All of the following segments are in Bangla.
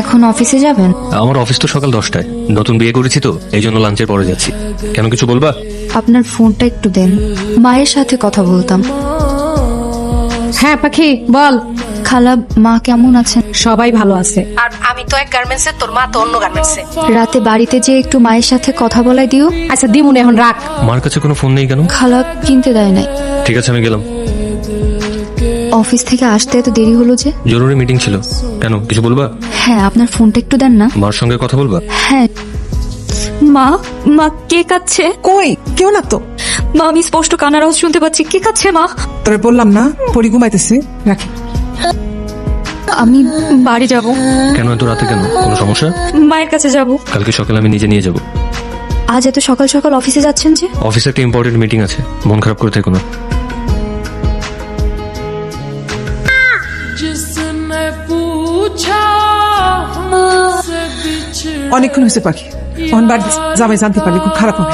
এখন অফিসে যাবেন? আমার অফিস তো সকাল 10টায়। নতুন বিয়ে করেছি তো, এই জন্য লাঞ্চের পরে যাচ্ছি। কেন, কিছু বলবা? আপনার ফোনটা একটু দেন, মায়ের সাথে কথা বলতাম। হ্যাঁ পাখি বল। খালা, মা কেমন আছেন? সবাই ভালো আছে। আর আমি তো এক গার্মেন্টসে, তোর মা তো অন্য গার্মেন্টসে। রাতে বাড়িতে যে একটু মায়ের সাথে কথা বলাই দিও। আচ্ছা দিমুন, এখন রাখ। মার কাছে কোনো ফোন নেই কেন? খালা কিনতে দেয় নাই। ঠিক আছে, আমি গেলাম। অফিস থেকে আসতে এত দেরি হলো যে? জরুরি মিটিং ছিল। কেন, কিছু বলবা? হ্যাঁ, আপনার ফোনটা একটু দেন না। মার সঙ্গে কথা বলবা? হ্যাঁ। মা, মা কে কাচ্ছে? কই কেউ না তো। মা, আমি স্পষ্ট কান্নার আওয়াজ শুনতে পাচ্ছি। কে কাচ্ছে মা? তবে বললাম না পরি ঘুমাইতেছে, রাখি। আমি বাড়ি যাব। কেন এত রাতে, কেন কোনো সমস্যা? মায়ের কাছে যাব। কালকে সকালে আমি নিজে নিয়ে যাব। আজ এত সকাল সকাল অফিসে যাচ্ছেন যে? অফিসে একটা ইম্পর্টেন্ট মিটিং আছে, মন খারাপ করে থেকো না। অনেকক্ষণ হয়েছে পাখি, অন বাড়ি জামাই জানতে পারলে খুব খারাপ হবে।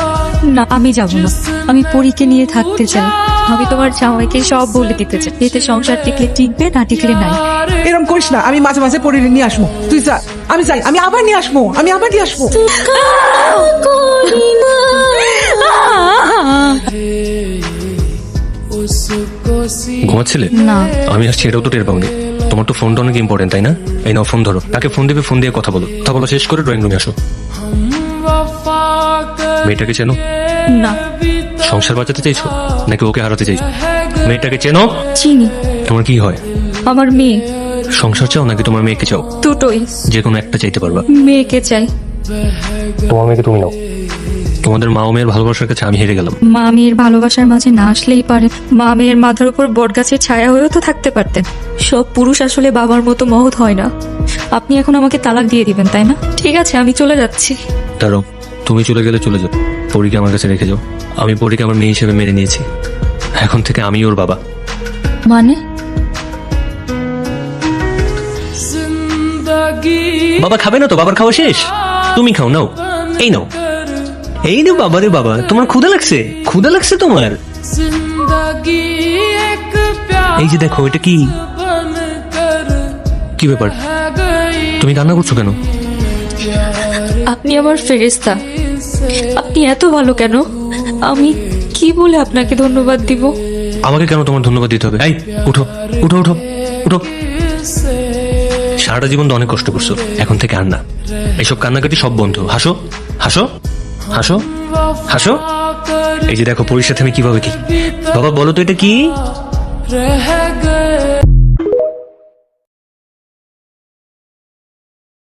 না, আমি যাব না। আমি পরীকে নিয়ে থাকতে চাই। আমি তোমার জামাইকে সব বলে দিতে চাই। এতে সংসার টিকলে টিকবে, না টিকলে নাই। এরকম করিস না, আমি মাঝে মাঝে পরি নিয়ে আসবো। তুই যা, আমি যাই, আমি আবার নিয়ে আসবো, আমি আবার নিয়ে আসবো। ঘুমাচ্ছিলে? না। আমি আসছি এটাও তো টের পাওনি। তোমার তো ফোনটা অনেক ইম্পর্টেন্ট, তাই না? এই নাও ফোন ধরো, তাকে ফোন দিবে, ফোন দিয়ে কথা বলো। কথা বলা শেষ করে ড্রয়িং রুমে আসো। মেয়েটাকে চেনো? না। সংসার বাঁচাতে চাইছো নাকি ওকে হারাতে চাইছো? মেয়েটাকে চেনো? চিনি। তোমার কি হয়? আমার মেয়ে। সংসার চাও নাকি তোমার মেয়েকে চাও? দুটোই। যে কোনো একটা চাইতে পারবা। মেয়েকে চাই। তোমার মেয়েকে তুমি নাও। তোমাদের মা ও মেয়ের ভালোবাসার কাছে আমি হেরে গেলাম। মা মেয়ের ভালোবাসার মাঝে না আসলেই পারে। মা মেয়ের মাথার উপর বটগাছের ছায়া হয়েও তো থাকতে পারতেন। সব পুরুষ আসলে বাবার মতো মহৎ হয় না। আপনি এখন আমাকে তালাক দিয়ে দিবেন, তাই না? ঠিক আছে, আমি চলে যাচ্ছি। দাঁড়াও, তুমি চলে গেলে চলে যাও, পরীকে আমার কাছে রেখে যাও। আমি পরীকে আমার মেয়ে হিসেবে মেনে নিয়েছি। এখন থেকে আমি ওর বাবা। মানে? বাবা খাবে না তো? বাবার খাওয়া শেষ? তুমি খাও, নাও, এই নাও, এই নাও। বাবা রে বাবা, তোমার ক্ষুধা লাগছে? ক্ষুধা লাগছে তোমার? এই যে দেখো, এটা কি? কি ব্যাপার, তুমি কান্না করছো কেন? আপনি আমার ফেরেশতা। আপনি এত ভালো কেন? আমি কি বলে আপনাকে ধন্যবাদ দিব? আমাকে কেন তোমার ধন্যবাদ দিতে হবে? এই উঠো, উঠো, উঠো, উঠো। সারাটা জীবন তো অনেক কষ্ট করছো, এখন থেকে আর না। এইসব কান্নাকাটি সব বন্ধ। হাসো, হাসো, হাসো, হাসো। এই যে দেখো পরীর সাথে আমি কিভাবে কি। বাবা বলো তো এটা কি?